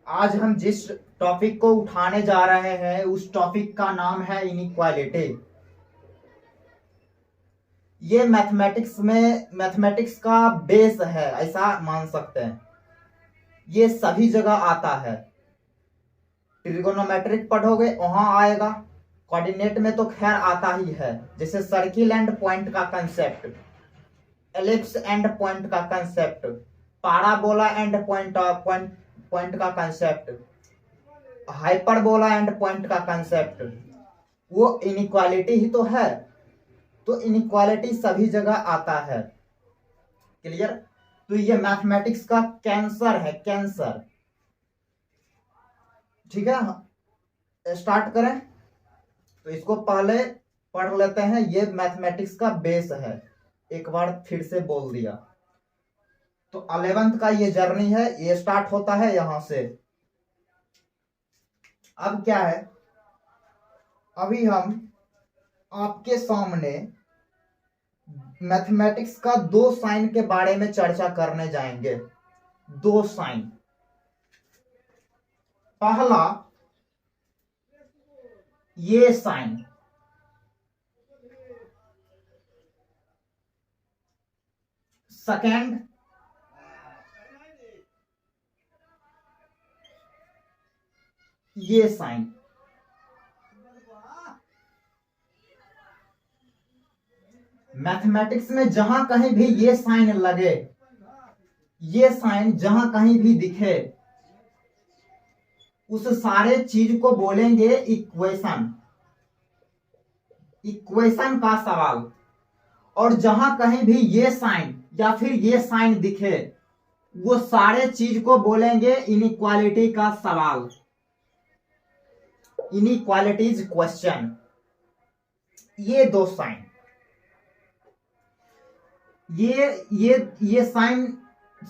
आज हम जिस टॉपिक को उठाने जा रहे हैं उस टॉपिक का नाम है इनइक्वालिटी। ये मैथमेटिक्स का बेस है, ऐसा मान सकते हैं। ये सभी जगह आता है। ट्रिगोनोमेट्रिक पढ़ोगे वहां आएगा, कोऑर्डिनेट में तो खैर आता ही है, जैसे सर्किल एंड पॉइंट का कंसेप्ट, एलिप्स एंड पॉइंट का कंसेप्ट, पाराबोला एंड पॉइंट का कंसेप्ट, हाइपरबोला एंड पॉइंट का कंसेप्ट, वो इनइक्वालिटी ही तो है। तो इनइक्वालिटी सभी जगह आता है। क्लियर? तो ये मैथमेटिक्स का कैंसर है, कैंसर। ठीक है, स्टार्ट करें। तो इसको पहले पढ़ लेते हैं। ये मैथमेटिक्स का बेस है, एक बार फिर से बोल दिया। तो 11th का ये जर्नी है, ये स्टार्ट होता है यहां से। अब क्या है, अभी हम आपके सामने मैथमेटिक्स का दो साइन के बारे में चर्चा करने जाएंगे। दो साइन। पहला ये साइन, सेकंड ये साइन। मैथमेटिक्स में जहां कहीं भी ये साइन लगे, ये साइन जहां कहीं भी दिखे, उस सारे चीज को बोलेंगे इक्वेशन। इक्वेशन का सवाल। और जहां कहीं भी ये साइन या फिर ये साइन दिखे, वो सारे चीज को बोलेंगे इनइक्वालिटी का सवाल, इनइक्वालिटीज क्वेश्चन। ये दो साइन, ये साइन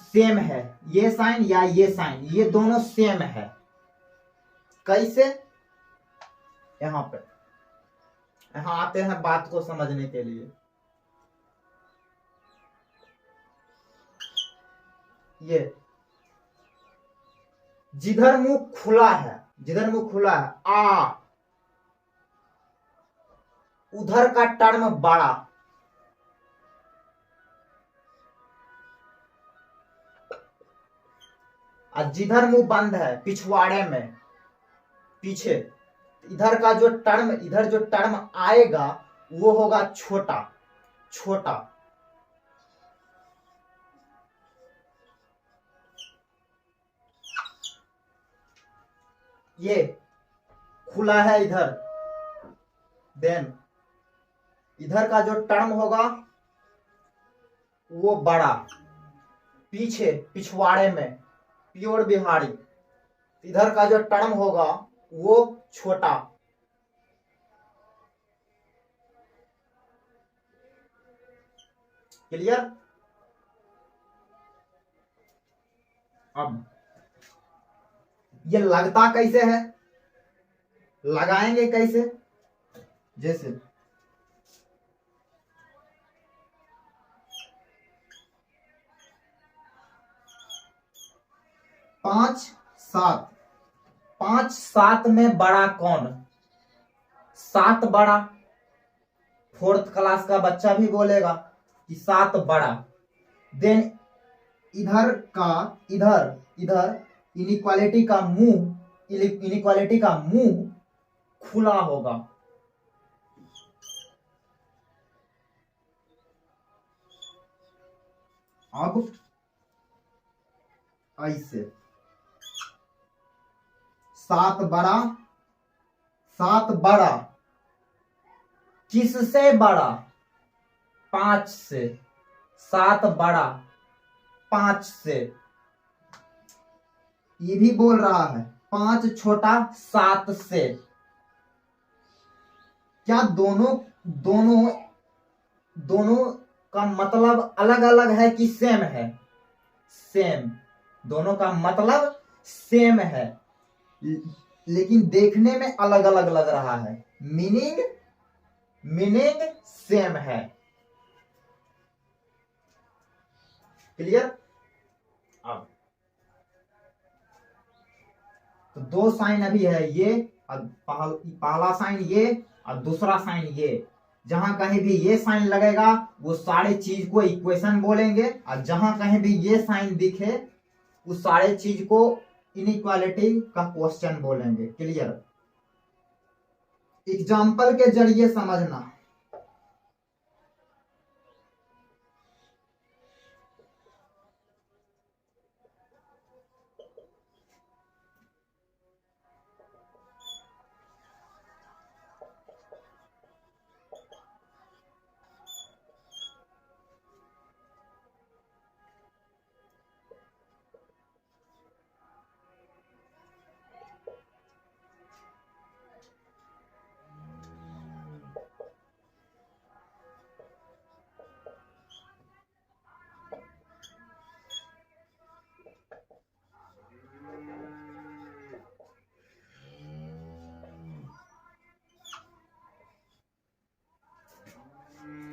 सेम है। ये साइन या ये साइन, ये दोनों सेम है। कैसे? यहां पे, यहां आते हैं बात को समझने के लिए। ये जिधर मुंह खुला है, जिधर मुंह खुला है आ, उधर का टर्म बड़ा। और जिधर मुंह बंद है, पिछवाड़े में, पीछे, इधर का जो टर्म, इधर जो टर्म आएगा वो होगा छोटा, छोटा। ये खुला है इधर, देन इधर का जो टर्म होगा वो बड़ा, पीछे पिछवाड़े में, प्योर बिहारी, इधर का जो टर्म होगा वो छोटा। क्लियर? अब ये लगता कैसे है, लगाएंगे कैसे? जैसे 5 7, 5 7 में बड़ा कौन? 7 बड़ा। 4th क्लास का बच्चा भी बोलेगा कि 7 बड़ा। देन इधर का, इधर इधर इनइक्वालिटी का मुंह, इनइक्वालिटी का मुंह खुला होगा। अब ऐसे 7 बड़ा, 7 बड़ा किससे बड़ा? 5 से। 7 बड़ा 5 से। ये भी बोल रहा है 5 छोटा 7 से। क्या दोनों दोनों दोनों का मतलब अलग अलग है कि सेम है? सेम। दोनों का मतलब सेम है, लेकिन देखने में अलग अलग लग रहा है। मीनिंग सेम है। क्लियर? अब तो दो साइन अभी है, ये और पहला साइन ये और दूसरा साइन ये। जहां कहीं भी ये साइन लगेगा वो सारे चीज को इक्वेशन बोलेंगे, और जहां कहीं भी ये साइन दिखे उस सारे चीज को इनइक्वालिटी का क्वेश्चन बोलेंगे। क्लियर? एग्जाम्पल के जरिए समझना।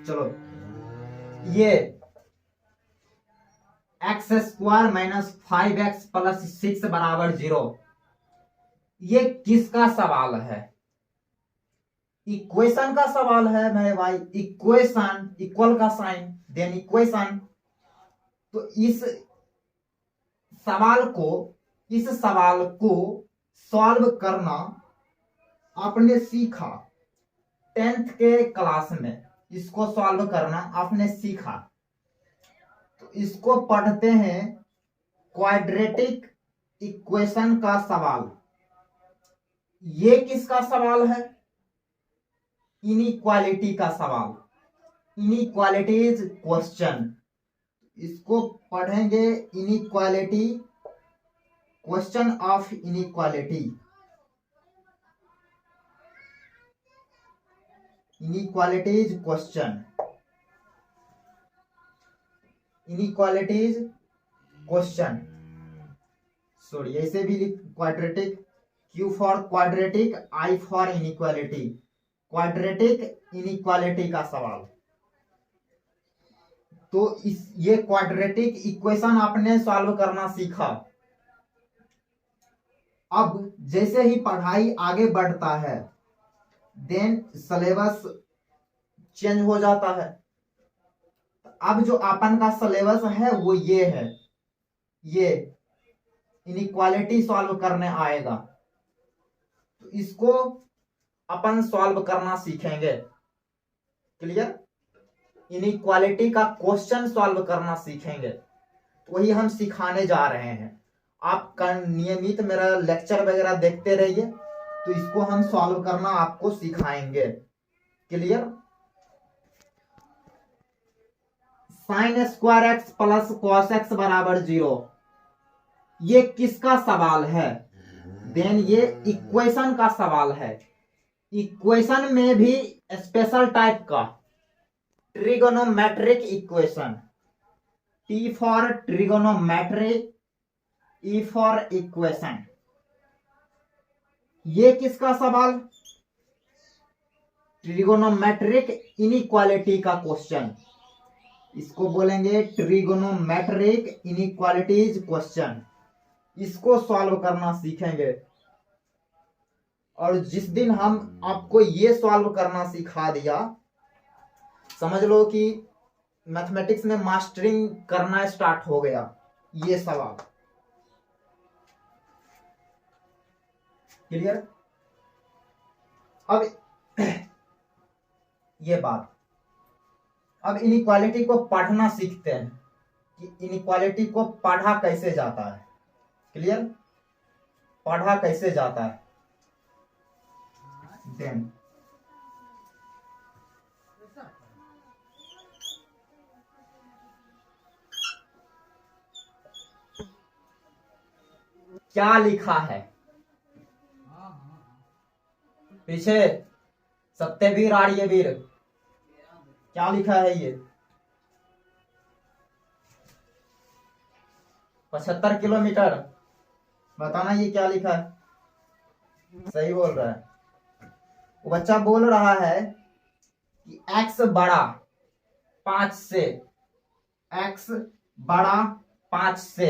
चलो, ये x square minus 5x plus 6 बराबर 0, ये किसका सवाल है? इक्वेशन का सवाल है मेरे भाई। इक्वेशन, इक्वल का साइन, देन इक्वेशन। तो इस सवाल को सॉल्व करना आपने सीखा 10th के क्लास में। इसको सॉल्व करना आपने सीखा। तो इसको पढ़ते हैं क्वाड्रेटिक इक्वेशन का सवाल। ये किसका सवाल है? इनइक्वालिटी का सवाल, इनइक्वालिटीज क्वेश्चन। इसको पढ़ेंगे inequality, question of inequality, inequalities question, inequalities question. Sorry, ऐसे भी quadratic, Q for quadratic, I for inequality, quadratic inequality का सवाल। तो ये क्वाड्रेटिक इक्वेशन आपने सॉल्व करना सीखा। अब जैसे ही पढ़ाई आगे बढ़ता है देन सिलेबस चेंज हो जाता है। अब जो अपन का सिलेबस है वो ये है, ये इनइक्वालिटी सॉल्व करने आएगा। तो इसको अपन सॉल्व करना सीखेंगे। क्लियर? इनइक्वालिटी का क्वेश्चन सॉल्व करना सीखेंगे। तो वही हम सिखाने जा रहे हैं। आप नियमित मेरा लेक्चर वगैरह देखते रहिए, तो इसको हम सॉल्व करना आपको सिखाएंगे। Clear? Sine square x plus cos x बराबर 0, ये किसका सवाल है? देन ये इक्वेशन का सवाल है। इक्वेशन में भी स्पेशल टाइप का trigonometric equation, T for trigonometric, E for equation. ये किसका सवाल? ट्रिगोनोमेट्रिक इनइक्वालिटी का क्वेश्चन। इसको बोलेंगे ट्रिगोनोमेट्रिक इनइक्वालिटीज क्वेश्चन। इसको सॉल्व करना सीखेंगे। और जिस दिन हम आपको ये सॉल्व करना सिखा दिया, समझ लो कि मैथमेटिक्स में मास्टरिंग करना स्टार्ट हो गया। ये सवाल क्लियर? अब ये बात, अब इनइक्वालिटी को पढ़ना सीखते हैं कि इनइक्वालिटी को पढ़ा कैसे जाता है। क्लियर? पढ़ा कैसे जाता है। देन क्या लिखा है पीछे? सत्यवीर आर्यवीर, क्या लिखा है ये? 75 किलोमीटर। बताना ये क्या लिखा है। सही बोल रहा है वो बच्चा। बोल रहा है कि x बड़ा 5 से, x बड़ा 5 से,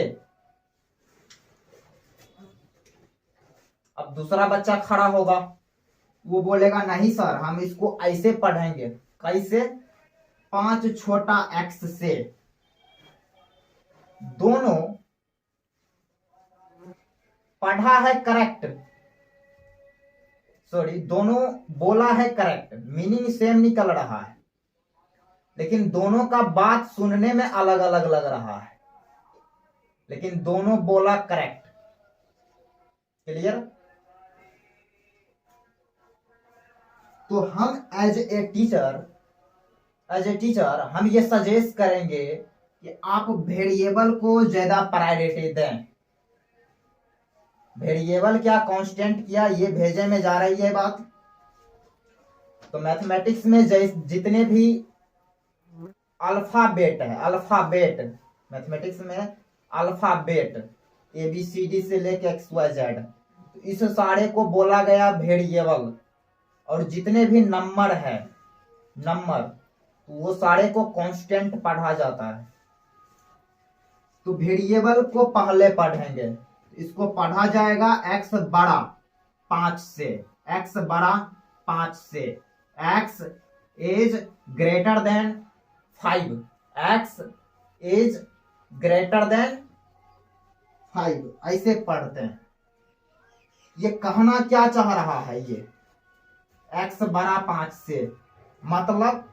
अब दूसरा बच्चा खड़ा होगा, वो बोलेगा नहीं सर हम इसको ऐसे पढ़ेंगे। कैसे? 5 छोटा x से। दोनों पढ़ा है करेक्ट, सॉरी दोनों बोला है करेक्ट, मीनिंग सेम निकल रहा है, लेकिन दोनों का बात सुनने में अलग अलग लग रहा है, लेकिन दोनों बोला करेक्ट। क्लियर? तो हम एज ए टीचर हम ये सजेस्ट करेंगे कि आप वेरिएबल को ज्यादा प्रायोरिटी दें। वेरिएबल क्या कांस्टेंट क्या, ये भेजे में जा रही है बात। तो मैथमेटिक्स में जितने भी अल्फाबेट है, अल्फाबेट मैथमेटिक्स में अल्फाबेट ABCD से लेके XYZ, तो इस सारे को बोला गया वेरिएबल। और जितने भी नंबर है नंबर, तो वो सारे को कांस्टेंट पढ़ा जाता है। तो वेरिएबल को पहले पढ़ेंगे, इसको पढ़ा जाएगा x बड़ा 5 से, x बड़ा 5 से, x is greater than 5, x is greater than 5, ऐसे पढ़ते हैं। ये कहना क्या चाह रहा है, ये x बड़ा 5 से मतलब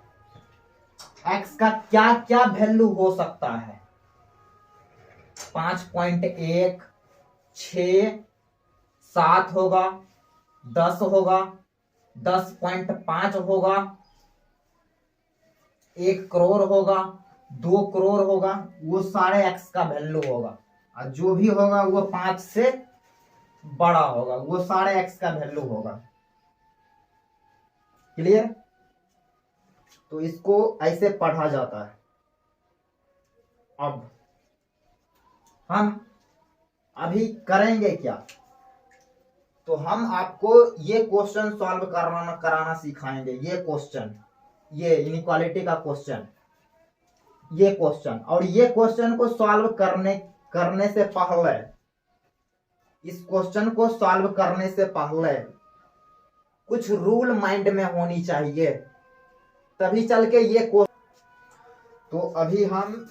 x का क्या क्या वैल्यू हो सकता है। 5.1, 6, 7 होगा, 10 होगा, 10.5 होगा, 1 करोड़ होगा, 2 करोड़ होगा, वो सारे x का वैल्यू होगा। और जो भी होगा वो 5 से बड़ा होगा, वो सारे x का वैल्यू होगा। क्लियर? तो इसको ऐसे पढ़ा जाता है। अब हम अभी करेंगे क्या, तो हम आपको ये क्वेश्चन सॉल्व कराना सिखाएंगे। ये क्वेश्चन, ये इनइक्वालिटी का क्वेश्चन, ये क्वेश्चन, और ये क्वेश्चन को सॉल्व करने से पहले, इस क्वेश्चन को सॉल्व करने से पहले कुछ रूल माइंड में होनी चाहिए, तभी चल के ये क्वेश्चन। तो अभी हम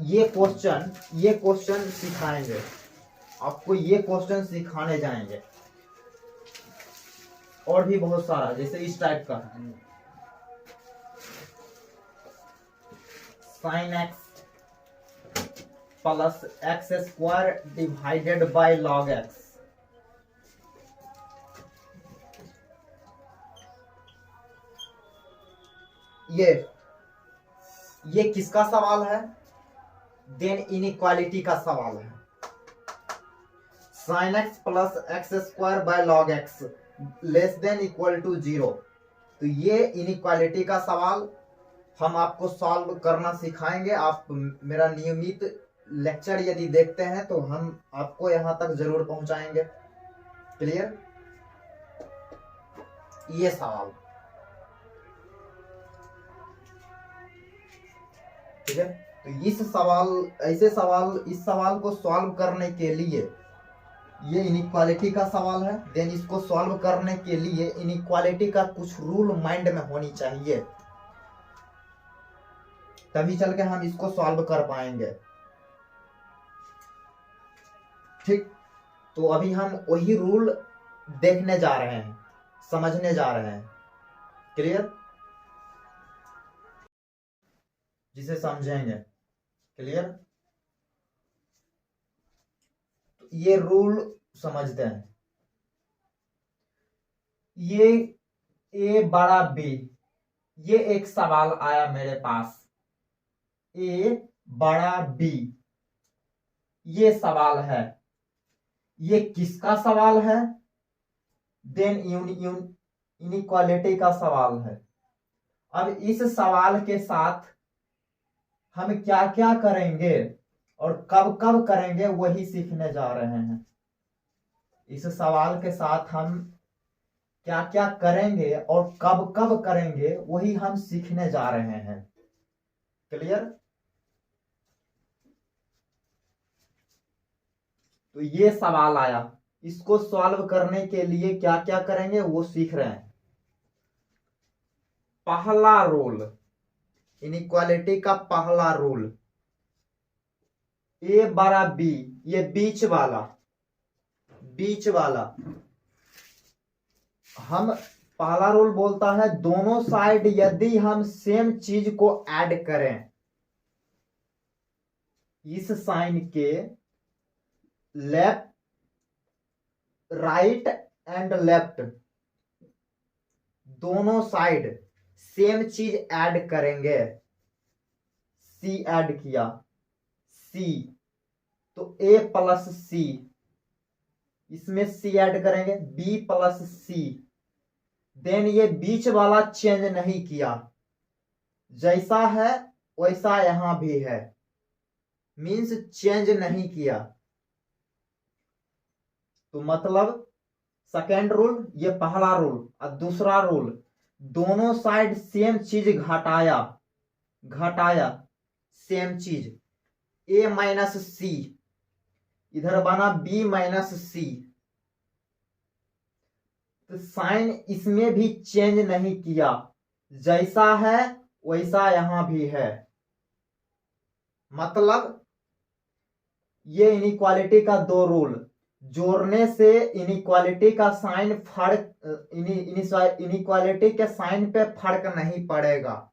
ये क्वेश्चन सिखाएंगे आपको, ये क्वेश्चन सिखाने जाएंगे। और भी बहुत सारा, जैसे इस टाइप का sin x plus x square divided by log x। ये किसका सवाल है? देन इनइक्वालिटी का सवाल है। sin x plus x square by log x less than equal to 0। तो ये इनइक्वालिटी का सवाल हम आपको सॉल्व करना सिखाएंगे। आप मेरा नियमित लेक्चर यदि देखते हैं तो हम आपको यहां तक जरूर पहुंचाएंगे। क्लियर? ये सवाल ठीक है। तो इस सवाल को सॉल्व करने के लिए, ये इनइक्वालिटी का सवाल है, देन इसको सॉल्व करने के लिए इनइक्वालिटी का कुछ रूल माइंड में होनी चाहिए, तभी चल के हम इसको सॉल्व कर पाएंगे। ठीक, तो अभी हम वही रूल देखने जा रहे हैं, समझने जा रहे हैं। क्लियर? जिसे समझेंगे। क्लियर? तो ये रूल समझते हैं। ये a बड़ा b, ये एक सवाल आया मेरे पास, a बड़ा b, ये सवाल है। ये किसका सवाल है? देन इनइक्वालिटी का सवाल है। अब इस सवाल के साथ हम क्या क्या करेंगे और कब कब करेंगे वही सीखने जा रहे हैं। इस सवाल के साथ हम क्या क्या करेंगे और कब कब करेंगे वही हम सीखने जा रहे हैं। क्लियर? तो ये सवाल आया, इसको सॉल्व करने के लिए क्या क्या करेंगे वो सीख रहे हैं। पहला रूल, इनइक्वालिटी का पहला रूल, ए बड़ा बी, ये बीच वाला हम पहला रूल बोलता है दोनों साइड यदि हम सेम चीज को ऐड करें, इस साइन के लेफ्ट, राइट एंड लेफ्ट दोनों साइड सेम चीज ऐड करेंगे, सी ऐड किया, सी तो ए प्लस सी, इसमें सी ऐड करेंगे, बी प्लस सी, देन ये बीच वाला चेंज नहीं किया, जैसा है वैसा यहां भी है, मींस चेंज नहीं किया। तो मतलब सेकेंड रूल ये पहला रूल, और दूसरा रूल दोनों साइड सेम चीज घटाया सेम चीज, ए माइनस सी इधर बना बी माइनस सी, तो साइन इसमें भी चेंज नहीं किया, जैसा है वैसा यहां भी है। मतलब ये इनइक्वालिटी का दो रूल, जोड़ने से इनइक्वालिटी का साइन फर्क, इनइक्वालिटी के साइन पे फर्क नहीं पड़ेगा,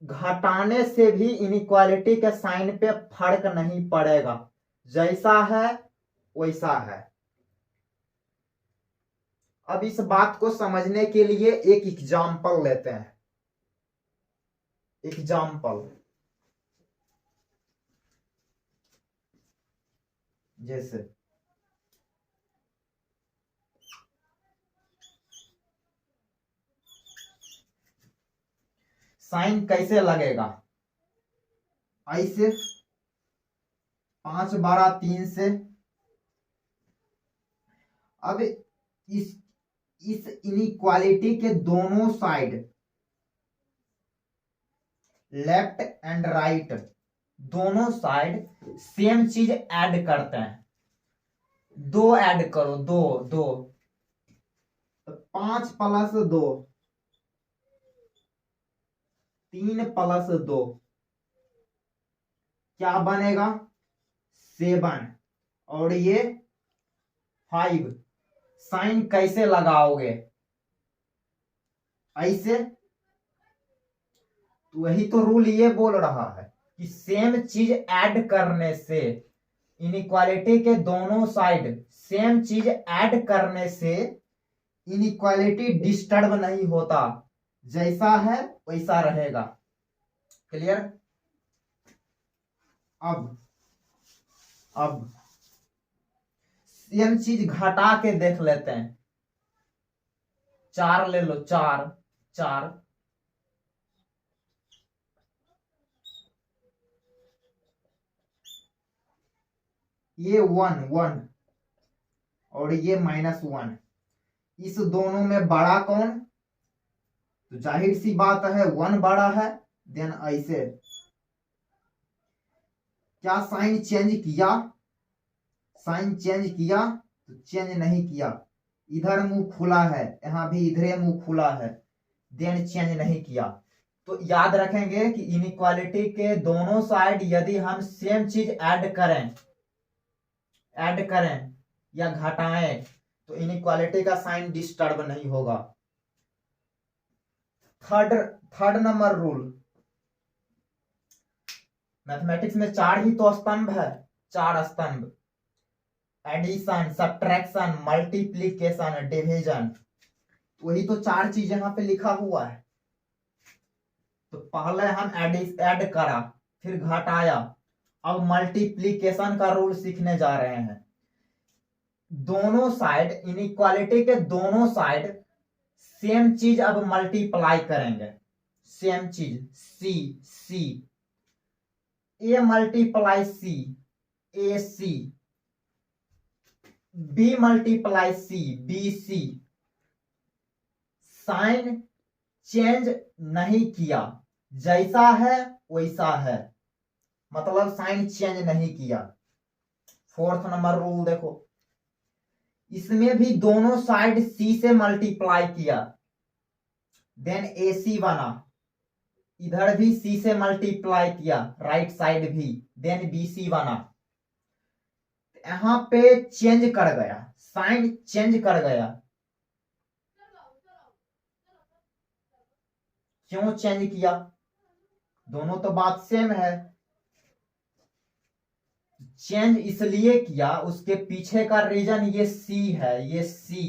घटाने से भी इनइक्वालिटी के साइन पे फर्क नहीं पड़ेगा, जैसा है वैसा है। अब इस बात को समझने के लिए एक एग्जाम्पल लेते हैं। एग्जाम्पल जैसे साइन कैसे लगेगा, ऐसे 5/3 से, अब इस इनइक्वालिटी के दोनों साइड लेफ्ट एंड राइट दोनों साइड सेम चीज ऐड करते हैं, 2 ऐड करो, 2 2 5 प्लस 2 3 प्लस 2 क्या बनेगा 7 और ये 5। साइन कैसे लगाओगे, ऐसे, तो वही तो रूल ये बोल रहा है कि सेम चीज ऐड करने से, इनइक्वालिटी के दोनों साइड सेम चीज ऐड करने से इनइक्वालिटी डिस्टर्ब नहीं होता, जैसा है वैसा रहेगा। क्लियर। अब सेम चीज घटा के देख लेते हैं, 4 ले लो, 4 4 ये 1 1 और ये -1, इस दोनों में बड़ा कौन, तो जाहिर सी बात है 1 बड़ा है। देन ऐसे क्या साइन चेंज किया, साइन चेंज किया तो चेंज नहीं किया, इधर मुंह खुला है, यहां भी इधरे मुंह खुला है, देन चेंज नहीं किया। तो याद रखेंगे कि इनइक्वालिटी के दोनों साइड यदि हम सेम चीज ऐड करें या घटाएं तो इनइक्वालिटी का साइन डिस्टर्ब नहीं होगा। थर्ड नंबर रूल, मैथमेटिक्स में 4 ही तो स्तंभ है, 4 स्तंभ, एडिशन, सब्ट्रैक्शन, मल्टीप्लीकेशन, डिवीजन, वही तो 4 चीज यहां पे लिखा हुआ है। तो पहले हम ऐड करा, फिर घटाया, अब मल्टीप्लीकेशन का रूल सीखने जा रहे हैं। दोनों साइड, इनइक्वालिटी के दोनों साइड सेम चीज अब मल्टीप्लाई करेंगे, सेम चीज, सी सी, A multiply C, A C, B multiply C, B C, sign change नहीं किया, जैसा है वैसा है, मतलब साइन चेंज नहीं किया। 4th नंबर रूल देखो, इसमें भी दोनों साइड सी से मल्टीप्लाई किया, देन AC बना, इधर भी सी से मल्टीप्लाई किया, राइट साइड भी, देन BC बना। यहां पे चेंज कर गया, साइन चेंज कर गया। क्यों चेंज किया? दोनों तो बात सेम है। चेंज इसलिए किया, उसके पीछे का रीजन ये C है, ये C।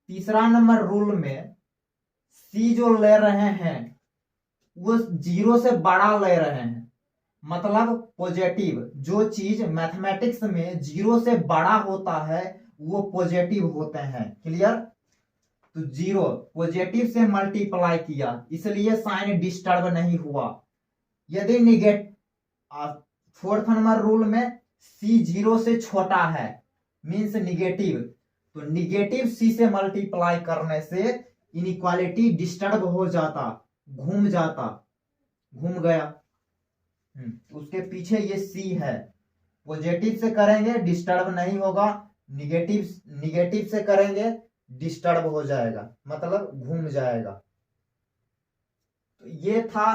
तीसरा नंबर रूल में C जो ले रहे हैं वो 0 से बड़ा ले रहे हैं, मतलब पॉजिटिव। जो चीज मैथमेटिक्स में 0 से बड़ा होता है वो पॉजिटिव होते हैं। क्लियर? तो 0 पॉजिटिव से मल्टीप्लाई किया, इसलिए साइन डिस्टर्ब नहीं हुआ। यदि फोर्थ नंबर रूल में C 0 से छोटा है, मीन्स निगेटिव, तो निगेटिव C से मल्टीप्लाई करने से इनइक्वालिटी डिस्टर्ब हो जाता, घूम जाता, घूम गया। उसके पीछे ये C है। पॉजिटिव से करेंगे डिस्टर्ब नहीं होगा, निगेटिव से करेंगे डिस्टर्ब हो जाएगा, मतलब घूम जाएगा। तो ये था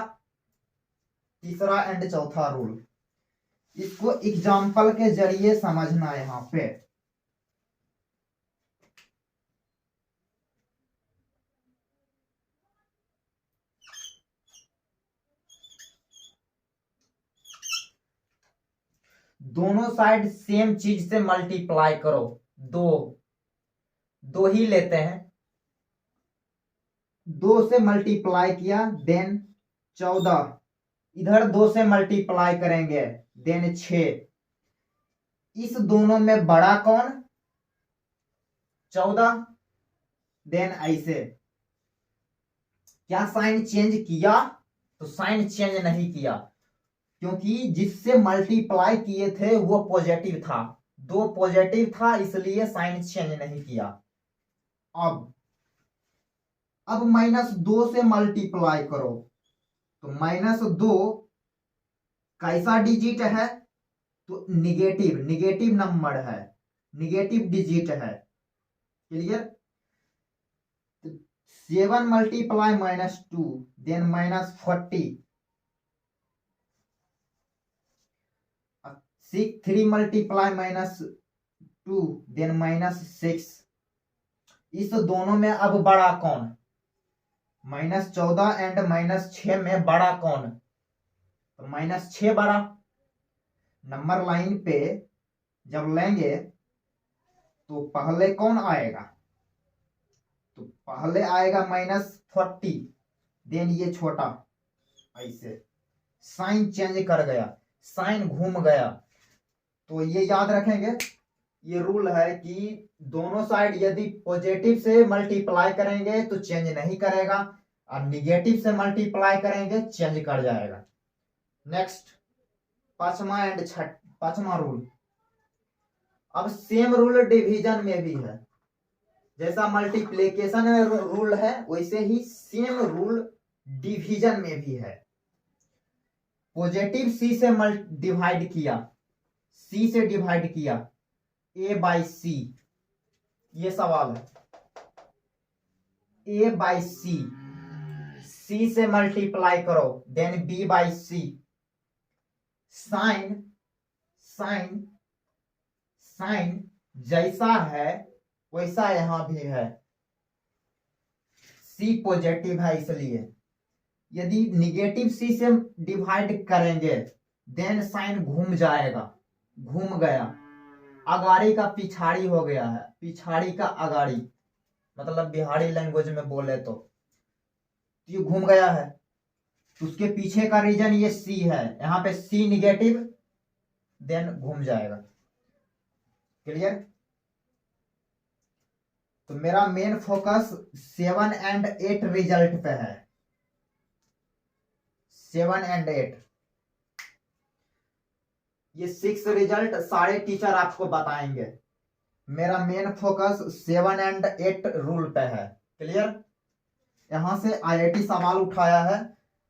तीसरा एंड चौथा रूल। इसको एग्जाम्पल के जरिए समझना है। यहां पे दोनों साइड सेम चीज से मल्टीप्लाई करो। दो ही लेते हैं, 2 से मल्टीप्लाई किया, देन 14, इधर 2 से मल्टीप्लाई करेंगे, देन 6। इस दोनों में बड़ा कौन? 14। देन ऐसे क्या साइन चेंज किया? तो साइन चेंज नहीं किया, क्योंकि जिससे मल्टीप्लाई किए थे वो पॉजिटिव था, 2 पॉजिटिव था, इसलिए साइन चेंज नहीं किया। अब -2 से मल्टीप्लाई करो, तो -2 कैसा डिजिट है? तो निगेटिव नंबर है, निगेटिव डिजिट है। Clear? 7 multiply -2, then -40, 3 multiply -2, then -6। इस दोनों में अब बड़ा कौन? -14 एंड -6 में बड़ा कौन? तो -6 बड़ा। नंबर लाइन पे जब लेंगे तो पहले कौन आएगा? तो पहले आएगा -40, देन ये छोटा, ऐसे साइन चेंज कर गया, साइन घूम गया। तो ये याद रखेंगे, ये रूल है कि दोनों साइड यदि पॉजिटिव से मल्टीप्लाई करेंगे तो चेंज नहीं करेगा, और निगेटिव से मल्टीप्लाई करेंगे चेंज कर जाएगा। नेक्स्ट पांचवा रूल। अब सेम रूल डिवीजन में भी है, जैसा मल्टीप्लिकेशन में रूल है वैसे ही सेम रूल डिवीजन में भी है। पॉजिटिव C से डिवाइड किया, C से डिवाइड किया, A/C, ये सवाल है। A/C, C से मल्टीप्लाई करो, देन B/C। साइन जैसा है वैसा यहां भी है, C पॉजिटिव है, इसलिए यदि निगेटिव C से डिवाइड करेंगे देन साइन घूम जाएगा, घूम गया, अगाड़ी का पिछाड़ी हो गया है, पिछाड़ी का अगाड़ी, मतलब बिहारी लैंग्वेज में बोले तो ये घूम गया है। उसके पीछे का रीजन ये C है, यहां पे C निगेटिव, देन घूम जाएगा। क्लियर? तो मेरा मेन फोकस 7 एंड 8 रिजल्ट पे है। 7 एंड 8, ये 6 रिजल्ट सारे टीचर आपको बताएंगे। मेरा मेन फोकस 7 एंड 8 रूल पे है। क्लियर? यहां से IIT सवाल उठाया है,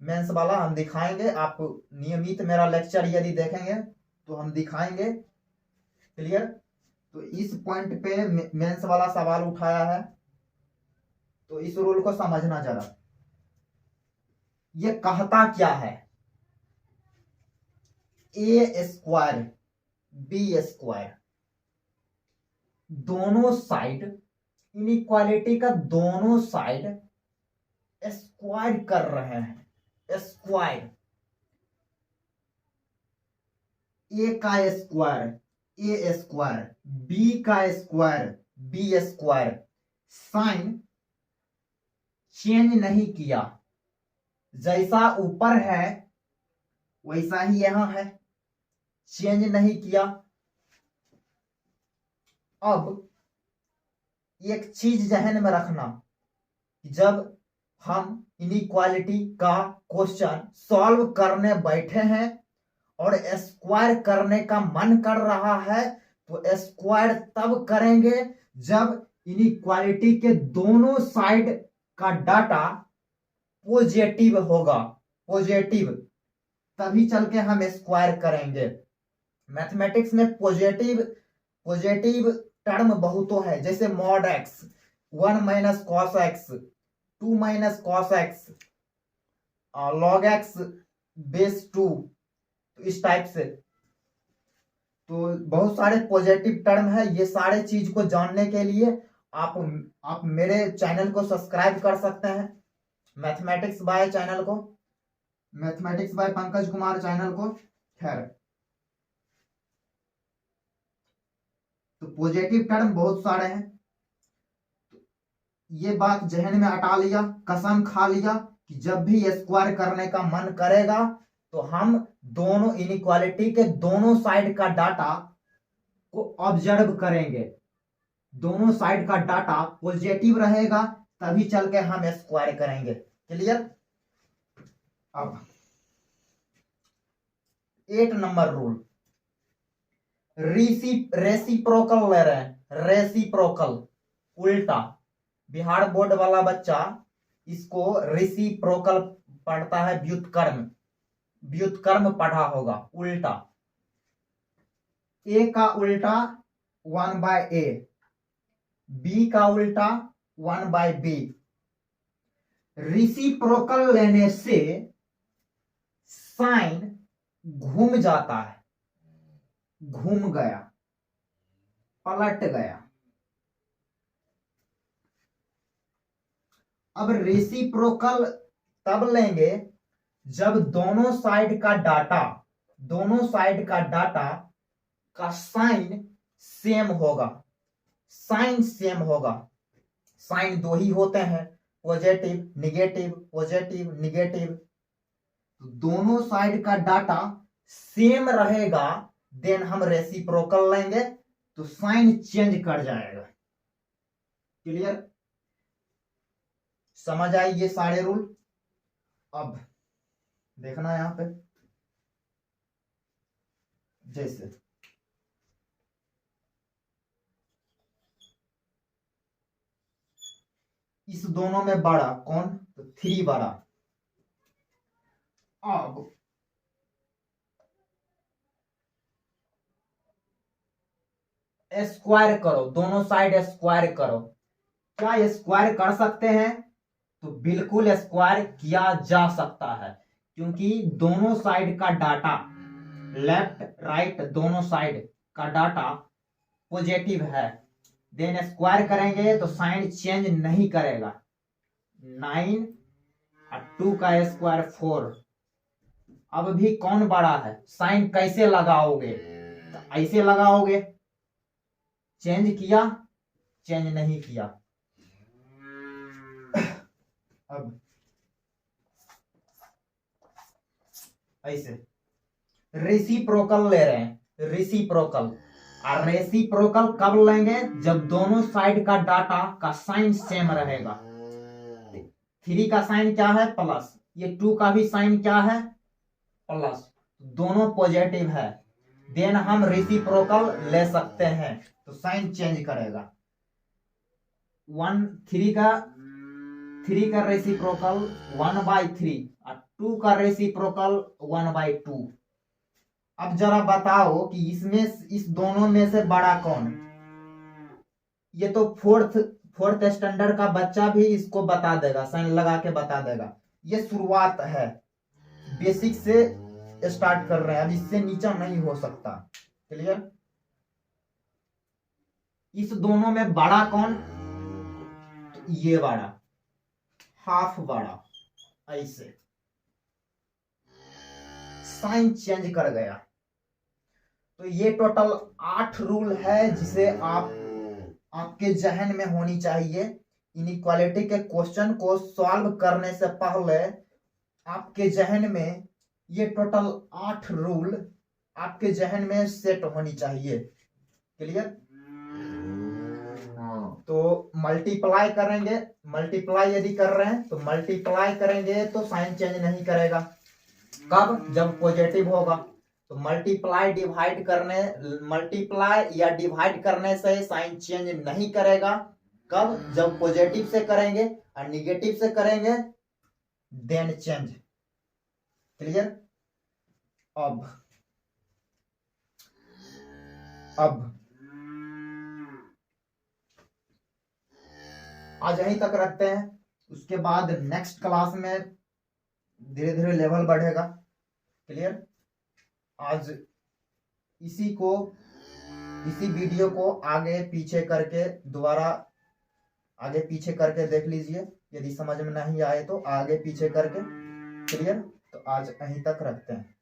मेंस वाला हम दिखाएंगे। आप नियमित मेरा लेक्चर यदि देखेंगे तो हम दिखाएंगे। क्लियर? तो इस पॉइंट पे मेंस वाला सवाल उठाया है, तो इस रूल को समझना जरा। ये कहता क्या है, ए स्क्वायर बी स्क्वायर, दोनों साइड, इनइक्वालिटी का दोनों साइड स्क्वायर कर रहे हैं, स्क्वायर। ए का स्क्वायर ए स्क्वायर, बी का square B square, sign change नहीं किया, जैसा ऊपर है वैसा ही यहां है, चेंज नहीं किया। अब एक चीज जहन में रखना, जब हम इनइक्वालिटी का क्वेश्चन सॉल्व करने बैठे हैं और स्क्वायर करने का मन कर रहा है, तो स्क्वायर तब करेंगे जब इनइक्वालिटी के दोनों साइड का डाटा पॉजिटिव होगा, पॉजिटिव, तभी चल के हम स्क्वायर करेंगे। मैथमेटिक्स में पॉजिटिव टर्म बहुतों है, जैसे mod x, 1 minus cos x, 2 minus cos x, log x base 2, इस टाइप से। तो बहुत सारे पॉजिटिव टर्म है। ये सारे चीज को जानने के लिए आप मेरे चैनल को सब्सक्राइब कर सकते हैं, मैथमेटिक्स बाय चैनल को, mathematics bye Pankaj Kumar channel को। खैर, तो पॉजिटिव टर्म बहुत सारे हैं, ये बात जहन में अटा लिया, कसम खा लिया कि जब भी स्क्वायर करने का मन करेगा तो हम दोनों इनइक्वालिटी के दोनों साइड का डाटा को ऑब्जर्व करेंगे, दोनों साइड का डाटा पॉजिटिव रहेगा तभी चल के हम स्क्वायर करेंगे। क्लियर? अब 8 नंबर रूल, रेसिप्रोकल ले रहे हैं, रेसिप्रोकल, उल्टा। बिहार बोर्ड वाला बच्चा इसको रेसिप्रोकल पढ़ता है, व्युत्क्रम, व्युत्क्रम पढ़ा होगा, उल्टा। ए का उल्टा 1/a, बी का उल्टा 1/b। रेसिप्रोकल लेने से साइन घूम जाता है, घूम गया, पलट गया। अब रेसिप्रोकल तब लेंगे जब दोनों साइड का डाटा का साइन सेम होगा, साइन सेम होगा। साइन दो ही होते हैं, पॉजिटिव निगेटिव, पॉजिटिव निगेटिव। दोनों साइड का डाटा सेम रहेगा, देन हम रेसिप्रोकल लेंगे तो साइन चेंज कर जाएगा। क्लियर? समझ आई ये सारे रूल? अब देखना यहां पे, जैसे इस दोनों में बड़ा कौन? तो 3 बड़ा। अब स्क्वायर करो, दोनों साइड स्क्वायर करो। क्या स्क्वायर कर सकते हैं? तो बिल्कुल स्क्वायर किया जा सकता है, क्योंकि दोनों साइड का डाटा, लेफ्ट राइट दोनों साइड का डाटा पॉजिटिव है। देन स्क्वायर करेंगे तो साइन चेंज नहीं करेगा। 9 और 2 का स्क्वायर 4। अब भी कौन बड़ा है? साइन कैसे लगाओगे? तो ऐसे लगाओगे, चेंज किया, चेंज नहीं किया। अब ऐसे रेसिप्रोकल ले रहे हैं, रेसिप्रोकल। और रेसिप्रोकल कब लेंगे? जब दोनों साइड का डाटा का साइन सेम रहेगा। 3 का साइन क्या है? प्लस। ये 2 का भी साइन क्या है? प्लस। दोनों पॉजिटिव है, देन हम रेसिप्रोकल ले सकते हैं, तो साइन चेंज करेगा। 3 का रेसिप्रोकल 1/3 और 2 का रेसिप्रोकल 1/2। अब जरा बताओ कि इसमें, इस दोनों में से बड़ा कौन? ये तो फोर्थ स्टैंडर्ड का बच्चा भी इसको बता देगा, साइन लगा के बता देगा। ये शुरुआत है, बेसिक से स्टार्ट कर रहे हैं, अब इससे नीचा नहीं हो सकता। क्लियर? इस दोनों में बड़ा कौन? तो ये बड़ा, हाफ बड़ा, ऐसे साइन चेंज कर गया। तो ये टोटल 8 रूल है जिसे आपके जहन में होनी चाहिए। इनइक्वालिटी के क्वेश्चन को सॉल्व करने से पहले आपके जहन में ये टोटल 8 रूल आपके जहन में सेट होनी चाहिए। क्लियर? तो मल्टीप्लाई करेंगे, मल्टीप्लाई यदि कर रहे हैं तो मल्टीप्लाई करेंगे तो साइन चेंज नहीं करेगा। कब? जब पॉजिटिव होगा। तो मल्टीप्लाई डिवाइड करने, मल्टीप्लाई या डिवाइड करने से साइन चेंज नहीं करेगा। कब? जब पॉजिटिव से करेंगे, और निगेटिव से करेंगे देन चेंज। क्लियर? अब आज यहीं तक रखते हैं, उसके बाद नेक्स्ट क्लास में धीरे धीरे लेवल बढ़ेगा। क्लियर? आज इसी वीडियो को आगे पीछे करके दोबारा आगे पीछे करके देख लीजिए, यदि समझ में नहीं आए तो आगे पीछे करके। क्लियर? तो आज यहीं तक रखते हैं।